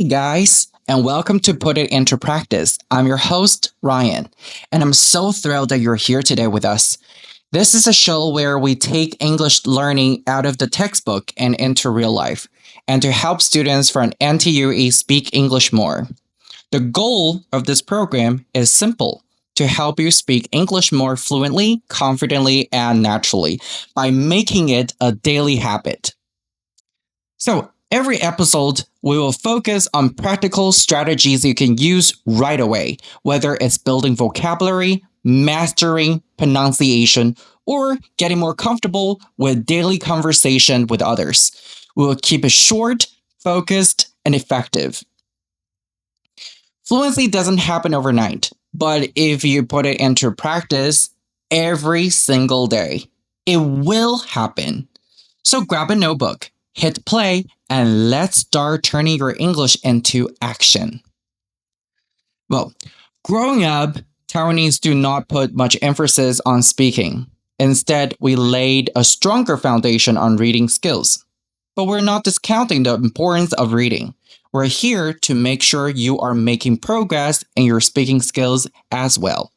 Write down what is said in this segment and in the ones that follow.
Hey guys, and welcome to Put It Into Practice. I'm your host, Ryan, and I'm so thrilled that you're here today with us. This is a show where we take English learning out of the textbook and into real life, and to help students from NTUE speak English more. The goal of this program is simple: to help you speak English more fluently, confidently, and naturally by making it a daily habit. So, every episode, we will focus on practical strategies you can use right away, whether it's building vocabulary, mastering pronunciation, or getting more comfortable with daily conversation with others. We will keep it short, focused, and effective. Fluency doesn't happen overnight, but if you put it into practice every single day, it will happen. So grab a notebook, hit play, and let's start turning your English into action. Well, growing up, Taiwanese do not put much emphasis on speaking. Instead, we laid a stronger foundation on reading skills. But we're not discounting the importance of reading. We're here to make sure you are making progress in your speaking skills as well.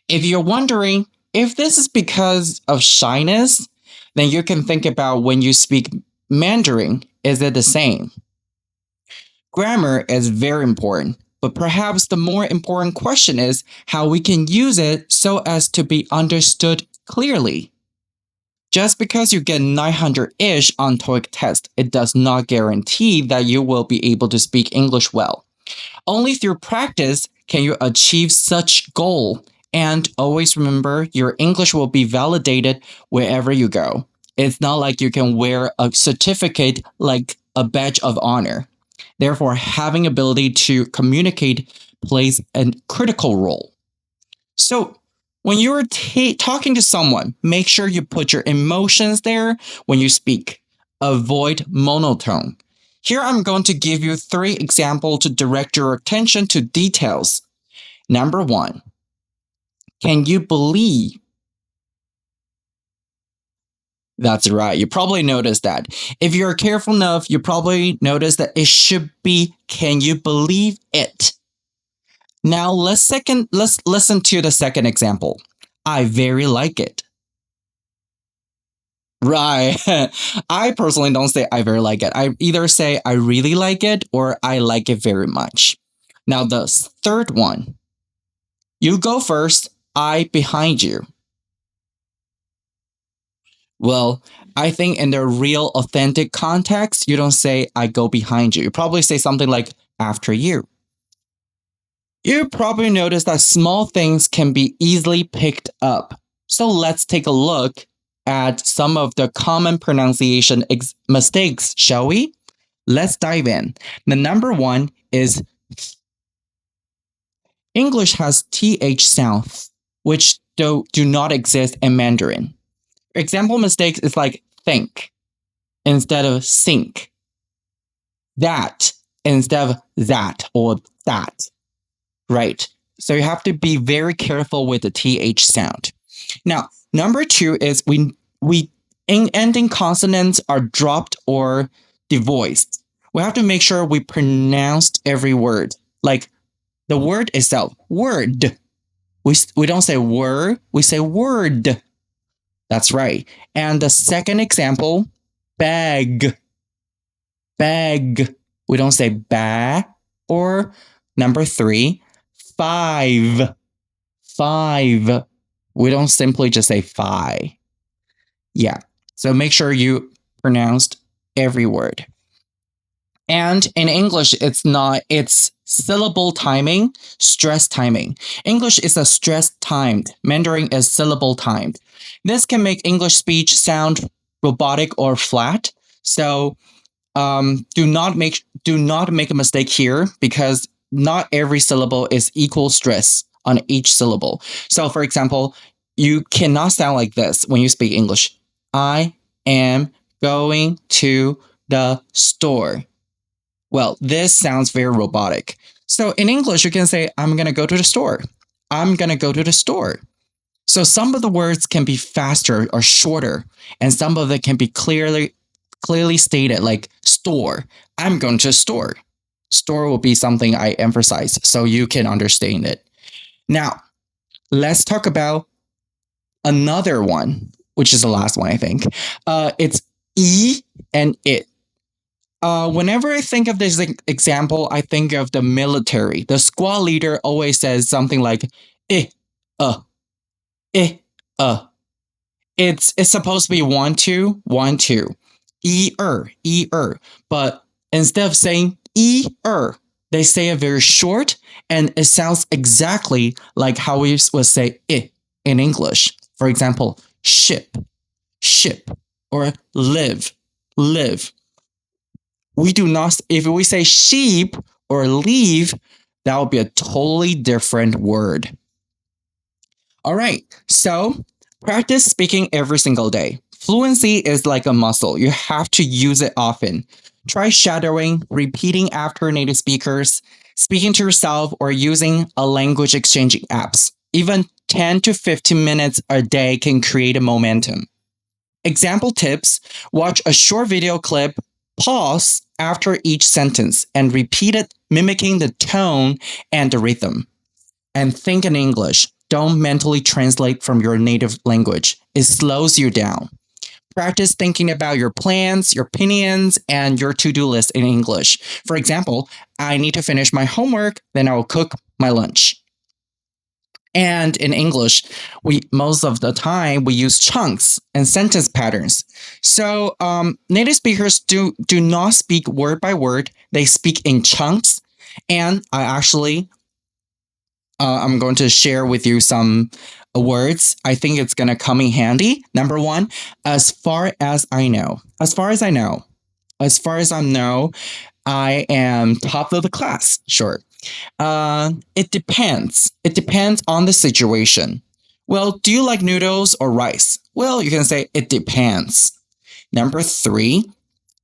If you're wondering if this is because of shyness, then you can think about when you speak Mandarin. Is it the same? Grammar is very important, but perhaps the more important question is how we can use it so as to be understood clearly. Just because you get 900-ish on TOEIC test, it does not guarantee that you will be able to speak English well. Only through practice can you achieve such goal, and always remember your English will be validated wherever you go. It's not like you can wear a certificate like a badge of honor. Therefore, having ability to communicate plays a critical role. So, when you're talking to someone, make sure you put your emotions there when you speak. Avoid monotone. Here I'm going to give you 3 examples to direct your attention to details. Number 1, can you believe? That's right. You probably noticed that. If you're careful enough, you probably noticed that it should be, can you believe it? Now let's listen to the second example. I very like it. Right. I personally don't say I very like it. I either say I really like it or I like it very much. Now the third one. You go first, I behind you. Well, I think in the real authentic context, you don't say I go behind you. You probably say something like after you. You probably noticed that small things can be easily picked up. So let's take a look at some of the common pronunciation mistakes, shall we? Let's dive in. The number 1 is English has TH sound, which do not exist in Mandarin. Example mistakes is like think instead of sink. That instead of that or that. Right. So you have to be very careful with the TH sound. Now, number 2 is we ending consonants are dropped or devoiced. We have to make sure we pronounce every word. Like the word itself, word. We don't say word, we say word. That's right. And the second example, bag. Bag. We don't say ba. Or number 3, 5. 5. We don't simply just say fi. Yeah. So make sure you pronounced every word. And in English, it's syllable timing, stress timing. English is a stress timed. Mandarin is syllable timed. This can make English speech sound robotic or flat. So do not make a mistake here, because not every syllable is equal stress on each syllable. So for example, you cannot sound like this when you speak English. I am going to the store. Well, this sounds very robotic. So in English, you can say, I'm going to go to the store. I'm going to go to the store. So some of the words can be faster or shorter, and some of it can be clearly stated, like store. I'm going to a store. Store will be something I emphasize so you can understand it. Now, let's talk about another one, which is the last one, I think. It's E and it. Whenever I think of this example, I think of the military. The squad leader always says something like, eh, eh, It's supposed to be 1, 2, 1, 2. 一二, but instead of saying 一二, they say it very short, and it sounds exactly like how we would say it in English. For example, ship, or live. We do not, if we say sheep or leave, that would be a totally different word. All right, so practice speaking every single day. Fluency is like a muscle. You have to use it often. Try shadowing, repeating after native speakers, speaking to yourself, or using a language exchanging apps. Even 10 to 15 minutes a day can create a momentum. Example tips: watch a short video clip, pause after each sentence, and repeat it, mimicking the tone and the rhythm. And think in English. Don't mentally translate from your native language. It slows you down. Practice thinking about your plans, your opinions, and your to-do list in English. For example, I need to finish my homework, then I will cook my lunch. And in English, most of the time we use chunks and sentence patterns. So native speakers do not speak word by word. They speak in chunks. And I'm going to share with you some words. I think it's going to come in handy. Number 1, as far as I know, I am top of the class. Sure. It depends. It depends on the situation. Well, do you like noodles or rice? Well, you can say it depends. Number 3,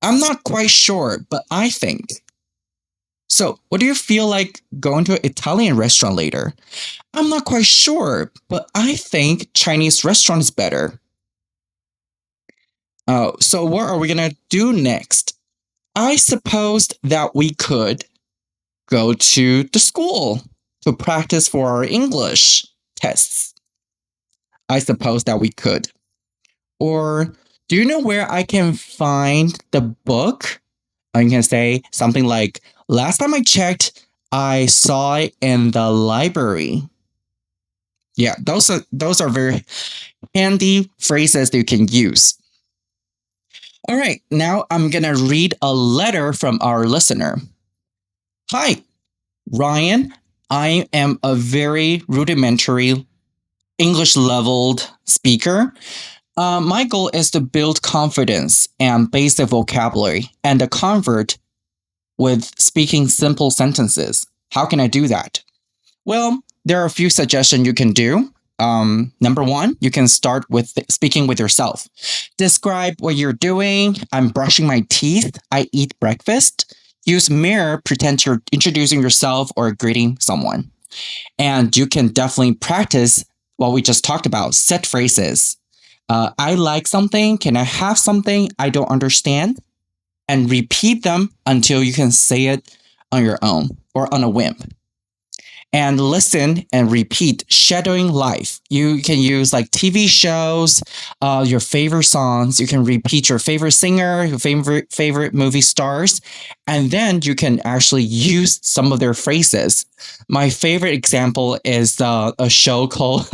I'm not quite sure, but I think. So, what do you feel like going to an Italian restaurant later? I'm not quite sure, but I think Chinese restaurant is better. So what are we going to do next? I suppose that we could go to the school to practice for our English tests. I suppose that we could. Or, do you know where I can find the book? You can say something like, last time I checked, I saw it in the library. Yeah, those are very handy phrases that you can use. All right, now I'm going to read a letter from our listener. Hi, Ryan. I am a very rudimentary English-leveled speaker. My goal is to build confidence and basic vocabulary and a convert with speaking simple sentences. How can I do that? Well, there are a few suggestions you can do. Number 1, you can start with speaking with yourself. Describe what you're doing. I'm brushing my teeth. I eat breakfast. Use mirror, pretend you're introducing yourself or greeting someone. And you can definitely practice what we just talked about, set phrases. I like something. Can I have something? I don't understand. And repeat them until you can say it on your own or on a whim. And listen and repeat, shadowing life. You can use like TV shows, your favorite songs. You can repeat your favorite singer, your favorite movie stars. And then you can actually use some of their phrases. My favorite example is a show called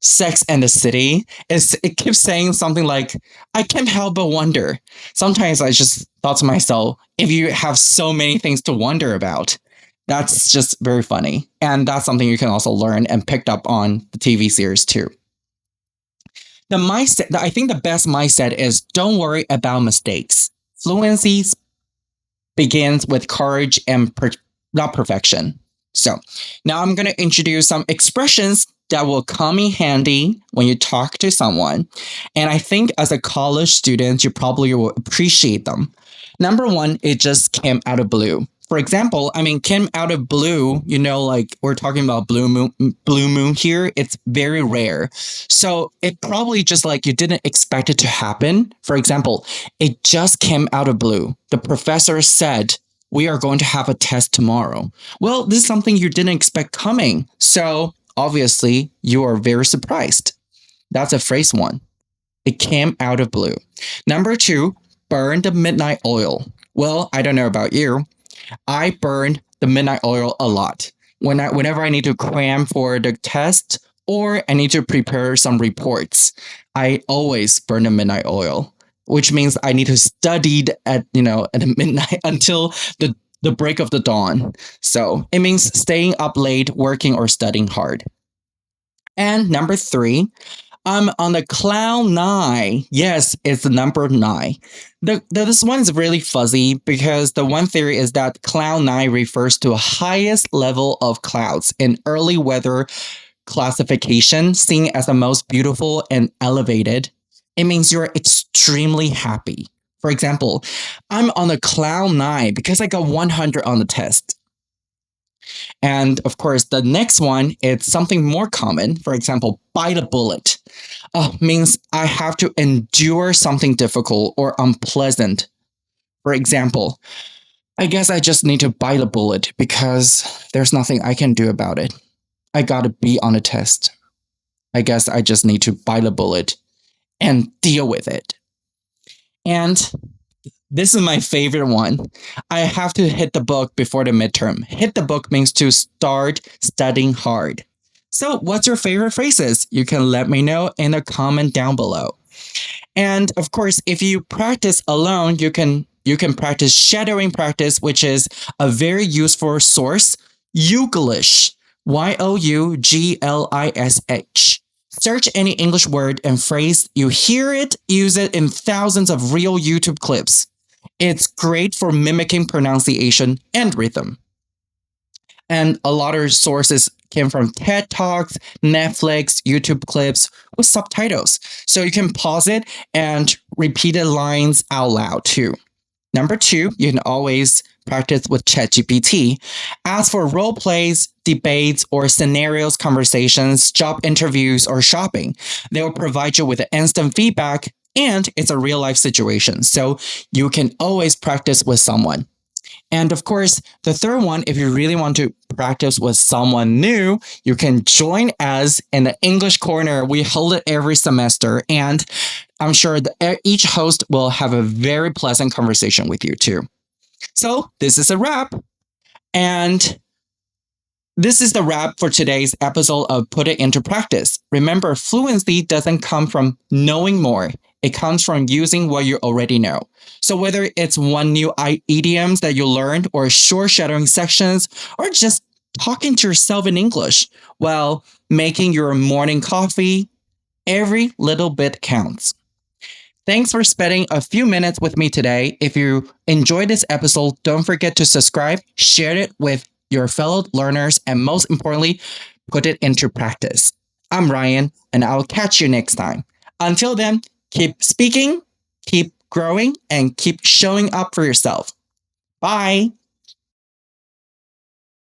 Sex and the City. It keeps saying something like, I can't help but wonder. Sometimes I just thought to myself, if you have so many things to wonder about, that's just very funny. And that's something you can also learn and pick up on the TV series too. The mindset, I think the best mindset is don't worry about mistakes. Fluency begins with courage and not perfection. So now I'm going to introduce some expressions that will come in handy when you talk to someone. And I think as a college student, you probably will appreciate them. Number 1, it just came out of blue. For example, came out of blue, like we're talking about blue moon here. It's very rare. So it probably just like you didn't expect it to happen. For example, it just came out of blue. The professor said we are going to have a test tomorrow. Well, this is something you didn't expect coming. So obviously, you are very surprised. That's a phrase 1. It came out of blue. Number 2, burn the midnight oil. Well, I don't know about you. I burn the midnight oil a lot. Whenever I need to cram for the test or I need to prepare some reports, I always burn the midnight oil, which means I need to study at midnight until the break of the dawn. So it means staying up late, working or studying hard. And number 3, I'm on the cloud 9. Yes, it's the number 9. This one is really fuzzy because the one theory is that cloud 9 refers to a highest level of clouds in early weather classification, seen as the most beautiful and elevated. It means you're extremely happy. For example, I'm on a cloud 9 because I got 100 on the test. And of course, the next one, it's something more common. For example, bite a bullet. Means I have to endure something difficult or unpleasant. For example, I guess I just need to bite a bullet because there's nothing I can do about it. I got a B on a test. I guess I just need to bite a bullet and deal with it. And this is my favorite one. I have to hit the book before the midterm. Hit the book means to start studying hard. So what's your favorite phrases? You can let me know in a comment down below. And of course, if you practice alone, you can practice shadowing practice, which is a very useful source. Youglish, Youglish. Search any English word and phrase. You hear it, use it in thousands of real YouTube clips. It's great for mimicking pronunciation and rhythm. And a lot of sources came from TED Talks, Netflix, YouTube clips with subtitles. So you can pause it and repeat the lines out loud too. Number 2, you can always practice with ChatGPT. Ask for role plays, debates, or scenarios, conversations, job interviews, or shopping. They will provide you with instant feedback, and it's a real life situation. So you can always practice with someone. And of course, the third one, if you really want to practice with someone new, you can join us in the English Corner. We hold it every semester, and I'm sure that each host will have a very pleasant conversation with you too. So this is a wrap. And this is the wrap for today's episode of Put It Into Practice. Remember, fluency doesn't come from knowing more. It comes from using what you already know. So whether it's one new idioms that you learned or short shadowing sections or just talking to yourself in English while making your morning coffee, every little bit counts. Thanks for spending a few minutes with me today. If you enjoyed this episode, don't forget to subscribe, share it with your fellow learners, and most importantly, put it into practice. I'm Ryan, and I'll catch you next time. Until then, keep speaking, keep growing, and keep showing up for yourself. Bye.